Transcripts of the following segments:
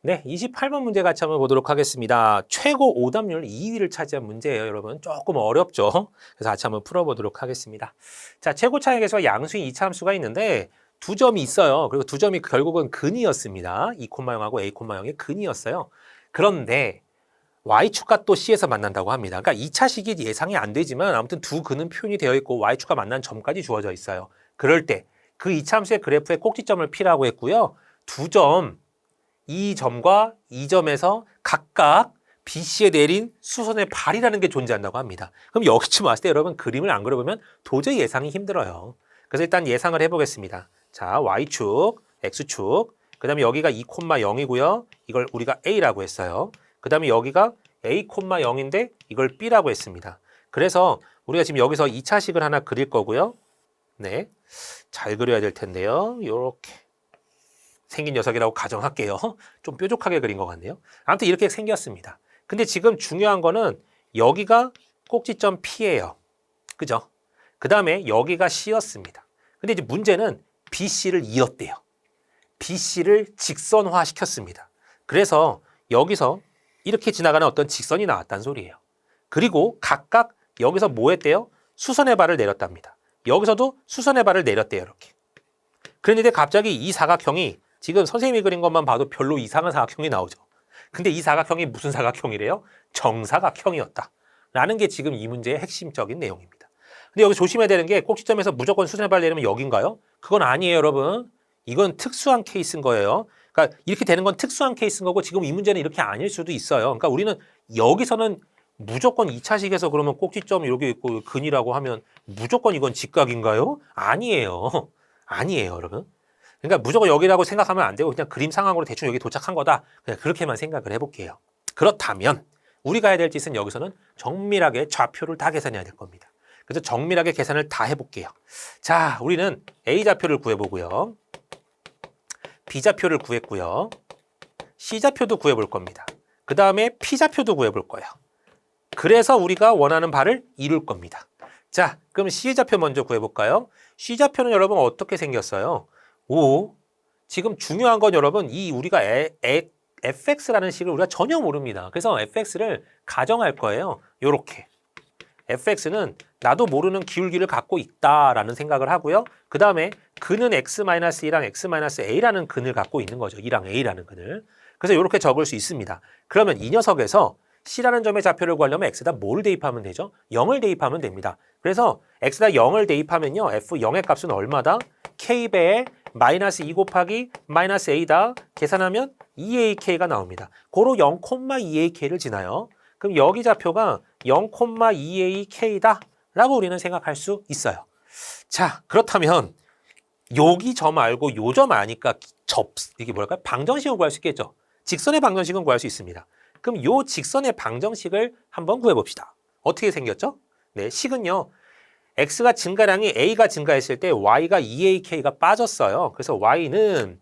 네, 28번 문제 같이 한번 보도록 하겠습니다. 최고 오답률 2위를 차지한 문제예요, 여러분. 조금 어렵죠? 그래서 같이 한번 풀어보도록 하겠습니다. 자, 최고 차액에서 양수인 이차함수가 있는데 두 점이 있어요. 그리고 두 점이 결국은 근이었습니다. 2,0하고 A,0의 근이었어요. 그런데 Y축과 또 C에서 만난다고 합니다. 그러니까 2차식이 예상이 안 되지만 아무튼 두 근은 표현이 되어 있고 Y축과 만난 점까지 주어져 있어요. 그럴 때 그 이차함수의 그래프의 꼭지점을 P라고 했고요. 두 점, 이 점과 이 점에서 각각 BC에 내린 수선의 발이라는 게 존재한다고 합니다. 그럼 여기쯤 왔을 때 여러분 그림을 안 그려보면 도저히 예상이 힘들어요. 그래서 일단 예상을 해보겠습니다. 자, Y축, X축, 그 다음에 여기가 2,0이고요. 이걸 우리가 A라고 했어요. 그 다음에 여기가 A,0인데 이걸 B라고 했습니다. 그래서 우리가 지금 여기서 2차식을 하나 그릴 거고요. 네, 잘 그려야 될 텐데요. 요렇게 생긴 녀석이라고 가정할게요. 좀 뾰족하게 그린 것 같네요. 아무튼 이렇게 생겼습니다. 근데 지금 중요한 거는 여기가 꼭지점 P예요. 그죠? 그 다음에 여기가 C였습니다. 근데 이제 문제는 BC를 이었대요. BC를 직선화 시켰습니다. 그래서 여기서 이렇게 지나가는 어떤 직선이 나왔다는 소리예요. 그리고 각각 여기서 뭐 했대요? 수선의 발을 내렸답니다. 여기서도 수선의 발을 내렸대요. 이렇게. 그런데 갑자기 이 사각형이 지금 선생님이 그린 것만 봐도 별로 이상한 사각형이 나오죠. 근데 이 사각형이 무슨 사각형이래요? 정사각형이었다. 라는 게 지금 이 문제의 핵심적인 내용입니다. 근데 여기 조심해야 되는 게 꼭지점에서 무조건 수선의 발을 내리면 여긴가요? 그건 아니에요, 여러분. 이건 특수한 케이스인 거예요. 그러니까 이렇게 되는 건 특수한 케이스인 거고 지금 이 문제는 이렇게 아닐 수도 있어요. 그러니까 우리는 여기서는 무조건 2차식에서 그러면 꼭지점 여기 있고 근이라고 하면 무조건 이건 직각인가요? 아니에요. 아니에요, 여러분. 그러니까 무조건 여기라고 생각하면 안 되고 그냥 그림 상황으로 대충 여기 도착한 거다. 그냥 그렇게만 생각을 해볼게요. 그렇다면 우리가 해야 될 짓은 여기서는 정밀하게 좌표를 다 계산해야 될 겁니다. 그래서 정밀하게 계산을 다 해볼게요. 자, 우리는 A좌표를 구해보고요. B좌표를 구했고요. C좌표도 구해볼 겁니다. 그 다음에 P좌표도 구해볼 거예요. 그래서 우리가 원하는 바를 이룰 겁니다. 자, 그럼 C좌표 먼저 구해볼까요? C좌표는 여러분 어떻게 생겼어요? 지금 중요한 건 여러분 이 우리가 fx라는 식을 우리가 전혀 모릅니다. 그래서 fx를 가정할 거예요. 요렇게. fx는 나도 모르는 기울기를 갖고 있다라는 생각을 하고요. 그 다음에 근은 x-2랑 x-a라는 근을 갖고 있는 거죠. 2랑 a라는 근을. 그래서 이렇게 적을 수 있습니다. 그러면 이 녀석에서 C라는 점의 좌표를 구하려면 x에다 뭘 대입하면 되죠? 0을 대입하면 됩니다. 그래서 x에다 0을 대입하면요. f0의 값은 얼마다? k배에 마이너스 2 곱하기 마이너스 a다. 계산하면 2ak가 나옵니다. 고로 0,2ak를 지나요. 그럼 여기 좌표가 0,2ak다 라고 우리는 생각할 수 있어요. 자, 그렇다면 여기 점 알고 요 점 아니까 이게 뭐랄까? 방정식을 구할 수 있겠죠. 직선의 방정식은 구할 수 있습니다. 그럼 요 직선의 방정식을 한번 구해봅시다. 어떻게 생겼죠? 네, 식은요. x가 증가량이 a가 증가했을 때 y가 2ak가 빠졌어요. 그래서 y는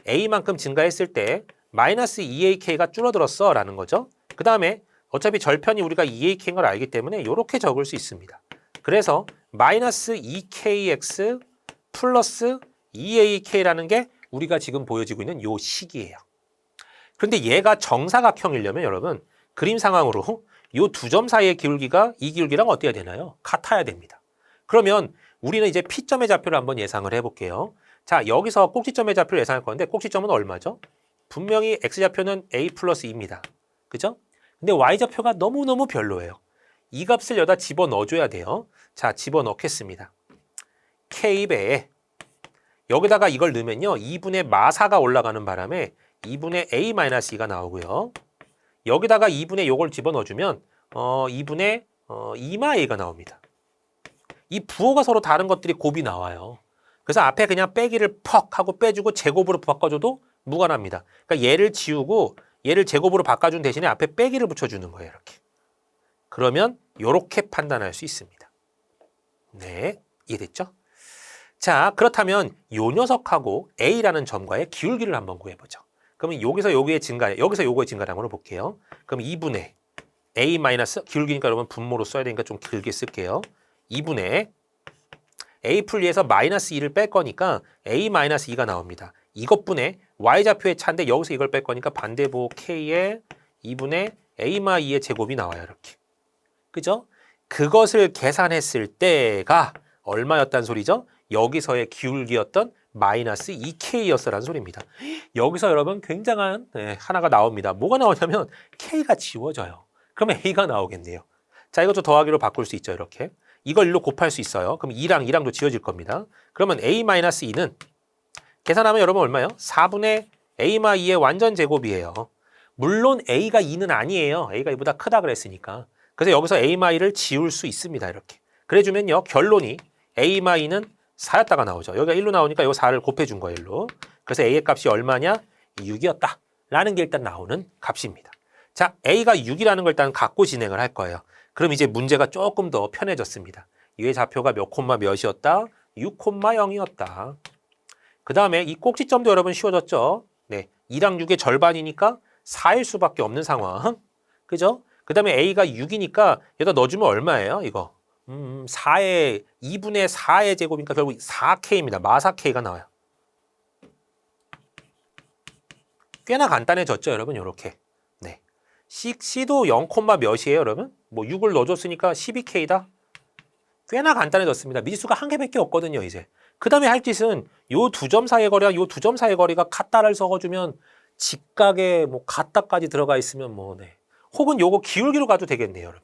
a만큼 증가했을 때 마이너스 2ak가 줄어들었어 라는 거죠. 그 다음에 어차피 절편이 우리가 2ak인 걸 알기 때문에 이렇게 적을 수 있습니다. 그래서 마이너스 2kx 플러스 2ak라는 게 우리가 지금 보여지고 있는 요 식이에요. 그런데 얘가 정사각형이려면 여러분 그림 상황으로 요 두 점 사이의 기울기가 이 기울기랑 어때야 되나요? 같아야 됩니다. 그러면 우리는 이제 P점의 좌표를 한번 예상을 해볼게요. 자, 여기서 꼭지점의 좌표를 예상할 건데 꼭지점은 얼마죠? 분명히 X좌표는 A 플러스 2입니다. 그죠? 근데 Y좌표가 너무너무 별로예요. 이 값을 여기다 집어넣어줘야 돼요. 자, 집어넣겠습니다. K배에 여기다가 이걸 넣으면요. 2분의 마사가 올라가는 바람에 2분의 A-2가 나오고요. 여기다가 2분의 요걸 집어넣어주면 2분의 2마 A가 나옵니다. 이 부호가 서로 다른 것들이 곱이 나와요. 그래서 앞에 그냥 빼기를 퍽 하고 빼주고 제곱으로 바꿔줘도 무관합니다. 그러니까 얘를 지우고 얘를 제곱으로 바꿔준 대신에 앞에 빼기를 붙여주는 거예요. 이렇게. 그러면 이렇게 판단할 수 있습니다. 네, 이해됐죠? 자, 그렇다면 요 녀석하고 A라는 점과의 기울기를 한번 구해보죠. 그러면 여기서 요거의 증가, 여기서 요거의 증가량으로 볼게요. 그럼 2분의 A 마이너스 기울기니까 여러분 분모로 써야 되니까 좀 길게 쓸게요. 2분의 A 풀 2에서 마이너스 2를 뺄 거니까 A 마이너스 2가 나옵니다. 이것분의 y좌표의 차인데 여기서 이걸 뺄 거니까 반대부 k의 2분의 a-2의 제곱이 나와요. 이렇게. 그죠? 그것을 계산했을 때가 얼마였단 소리죠? 여기서의 기울기였던 마이너스 2k였어라는 소리입니다. 여기서 여러분 굉장한 하나가 나옵니다. 뭐가 나오냐면 k가 지워져요. 그러면 a가 나오겠네요. 자, 이것도 더하기로 바꿀 수 있죠. 이렇게. 이걸 1로 곱할 수 있어요. 그럼 2랑도 지워질 겁니다. 그러면 a-2는 계산하면 여러분 얼마예요? 4분의 a-2의 완전 제곱이에요. 물론 a가 2는 아니에요. a가 2보다 크다 그랬으니까. 그래서 여기서 a-를 지울 수 있습니다. 이렇게. 그래주면요. 결론이 a-는 4였다가 나오죠. 여기가 1로 나오니까 이 4를 곱해준 거예요. 1로. 그래서 a의 값이 얼마냐? 6이었다. 라는 게 일단 나오는 값입니다. 자, a가 6이라는 걸 일단 갖고 진행을 할 거예요. 그럼 이제 문제가 조금 더 편해졌습니다. 이의 좌표가 몇 콤마 몇이었다? 6,0이었다. 그 다음에 이 꼭지점도 여러분 쉬워졌죠? 네, 2랑 6의 절반이니까 4일 수밖에 없는 상황. 그죠? 그 다음에 a가 6이니까 여기다 넣어주면 얼마예요? 이거 4의 2분의 4의 제곱이니까 결국 4k입니다. 마4k가 나와요. 꽤나 간단해졌죠, 여러분? 이렇게. 네. C도 0, 몇이에요, 여러분? 뭐 6을 넣어줬으니까 12k다. 꽤나 간단해졌습니다. 미지수가 한 개밖에 없거든요, 이제. 그 다음에 할 짓은 요 두 점 사이의 거리와 요 두 점 사이의 거리가 같다를 적어주면 직각에 뭐 같다까지 들어가 있으면 뭐 네. 혹은 요거 기울기로 가도 되겠네요, 여러분.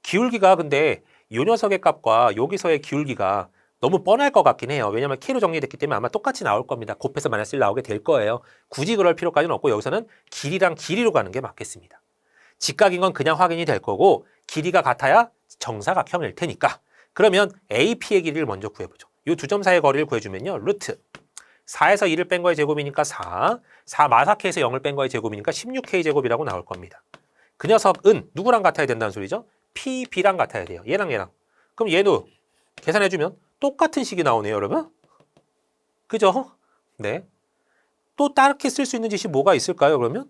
기울기가 근데 요 녀석의 값과 여기서의 기울기가 너무 뻔할 것 같긴 해요. 왜냐면 K로 정리됐기 때문에 아마 똑같이 나올 겁니다. 곱해서 마이너스 1 나오게 될 거예요. 굳이 그럴 필요까지는 없고 여기서는 길이랑 길이로 가는 게 맞겠습니다. 직각인 건 그냥 확인이 될 거고 길이가 같아야 정사각형일 테니까. 그러면 AP의 길이를 먼저 구해보죠. 이 두 점 사이의 거리를 구해주면요. 루트 4에서 2를 뺀 거의 제곱이니까 4 마사K에서 0을 뺀 거의 제곱이니까 16K 제곱이라고 나올 겁니다. 그 녀석은 누구랑 같아야 된다는 소리죠? P, B랑 같아야 돼요. 얘랑 얘랑. 그럼 얘도 계산해주면 똑같은 식이 나오네요, 여러분. 그죠? 네. 또 다르게 쓸 수 있는 짓이 뭐가 있을까요, 그러면?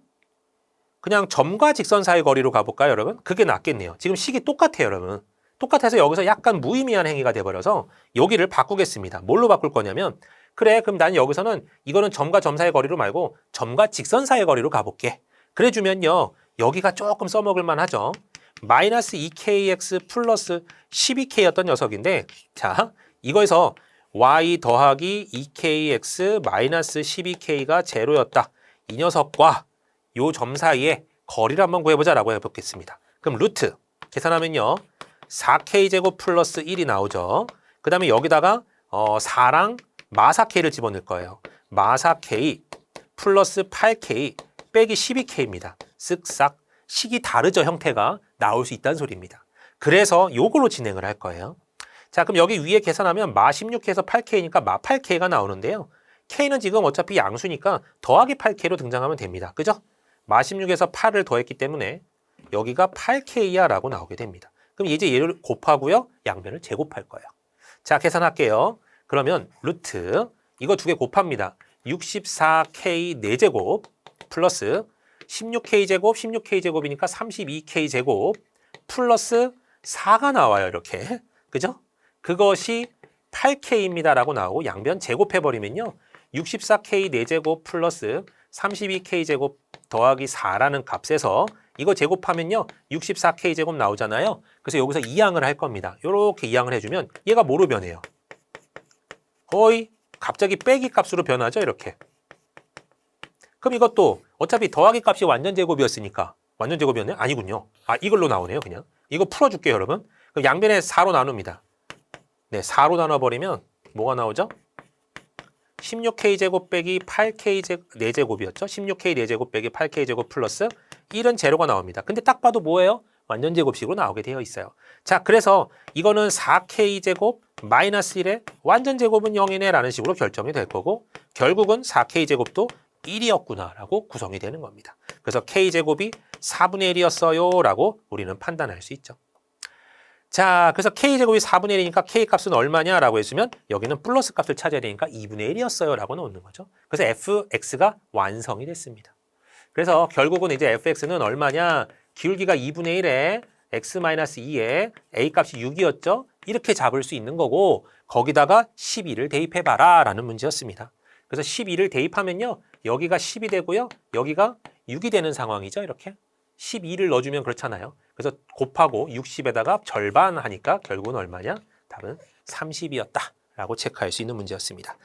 그냥 점과 직선 사이 거리로 가볼까요, 여러분? 그게 낫겠네요. 지금 식이 똑같아요, 여러분. 똑같아서 여기서 약간 무의미한 행위가 돼버려서 여기를 바꾸겠습니다. 뭘로 바꿀 거냐면 그래, 그럼 난 여기서는 이거는 점과 점 사이의 거리로 말고 점과 직선 사이의 거리로 가볼게. 그래주면요. 여기가 조금 써먹을만 하죠. 마이너스 2kx 플러스 12k였던 녀석인데 자, 이거에서 y 더하기 2kx 마이너스 12k가 제로였다. 이 녀석과 요 점 사이의 거리를 한번 구해보자라고 해보겠습니다. 그럼 루트 계산하면요. 4k제곱 플러스 1이 나오죠. 그 다음에 여기다가 4랑 마4k를 집어넣을 거예요. 마4k 플러스 8k 빼기 12k입니다. 쓱싹 식이 다르죠, 형태가. 나올 수 있다는 소리입니다. 그래서 요걸로 진행을 할 거예요. 자, 그럼 여기 위에 계산하면 마 16k에서 8k니까 마 8k가 나오는데요. k는 지금 어차피 양수니까 더하기 8k로 등장하면 됩니다. 그죠? 마 16에서 8을 더했기 때문에 여기가 8k야 라고 나오게 됩니다. 그럼 이제 얘를 곱하고요. 양변을 제곱할 거예요. 자, 계산할게요. 그러면 루트 이거 두 개 곱합니다. 64k 4제곱 플러스 16k제곱 16k제곱이니까 32k제곱 플러스 4가 나와요. 이렇게. 그죠? 그것이 8k입니다 라고 나오고 양변 제곱해버리면요. 64k 4제곱 플러스 32k제곱 더하기 4라는 값에서 이거 제곱하면요. 64k제곱 나오잖아요. 그래서 여기서 이항을 할 겁니다. 이렇게 이항을 해주면 얘가 뭐로 변해요? 거의 갑자기 빼기 값으로 변하죠. 이렇게. 그럼 이것도 어차피 더하기 값이 완전 제곱이었으니까 완전 제곱이었나요? 아니군요. 아, 이걸로 나오네요. 그냥. 이거 풀어줄게요. 여러분. 그럼 양변에 4로 나눕니다. 네, 4로 나눠버리면 뭐가 나오죠? 16k제곱 빼기 8k 4제곱이었죠. 16k 4제곱 빼기 8k 제곱 플러스 1은 제로가 나옵니다. 근데 딱 봐도 뭐예요? 완전 제곱식으로 나오게 되어 있어요. 자, 그래서 이거는 4k제곱 마이너스 1의 완전 제곱은 0이네 라는 식으로 결정이 될 거고 결국은 4k제곱도 1이었구나 라고 구성이 되는 겁니다. 그래서 k제곱이 4분의 1이었어요 라고 우리는 판단할 수 있죠. 자, 그래서 k제곱이 4분의 1이니까 k값은 얼마냐 라고 했으면 여기는 플러스 값을 찾아야 되니까 2분의 1이었어요 라고 넣는 거죠. 그래서 fx가 완성이 됐습니다. 그래서 결국은 이제 fx는 얼마냐? 기울기가 2분의 1에 x-2에 a값이 6이었죠. 이렇게 잡을 수 있는 거고 거기다가 12를 대입해봐라 라는 문제였습니다. 그래서 12를 대입하면요. 여기가 10이 되고요. 여기가 6이 되는 상황이죠. 이렇게. 12를 넣어주면 그렇잖아요. 그래서 곱하고 60에다가 절반 하니까 결국은 얼마냐? 답은 30이었다. 라고 체크할 수 있는 문제였습니다.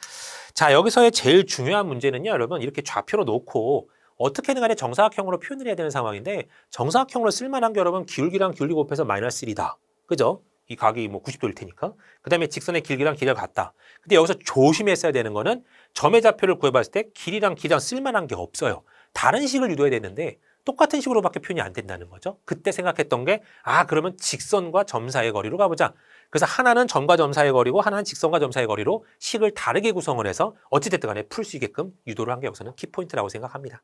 자, 여기서의 제일 중요한 문제는요. 여러분 이렇게 좌표로 놓고 어떻게든 간에 정사각형으로 표현을 해야 되는 상황인데 정사각형으로 쓸만한 게 여러분 기울기랑 기울기 곱해서 마이너스 1이다. 그죠? 이 각이 뭐 90도일 테니까. 그 다음에 직선의 길이랑 길이가 같다. 근데 여기서 조심했어야 되는 거는 점의 좌표를 구해봤을 때 길이랑 길이랑 쓸만한 게 없어요. 다른 식을 유도해야 되는데 똑같은 식으로밖에 표현이 안 된다는 거죠. 그때 생각했던 게 그러면 직선과 점 사이의 거리로 가보자. 그래서 하나는 점과 점 사이의 거리고 하나는 직선과 점 사이의 거리로 식을 다르게 구성을 해서 어찌됐든 간에 풀 수 있게끔 유도를 한 게 여기서는 키포인트라고 생각합니다.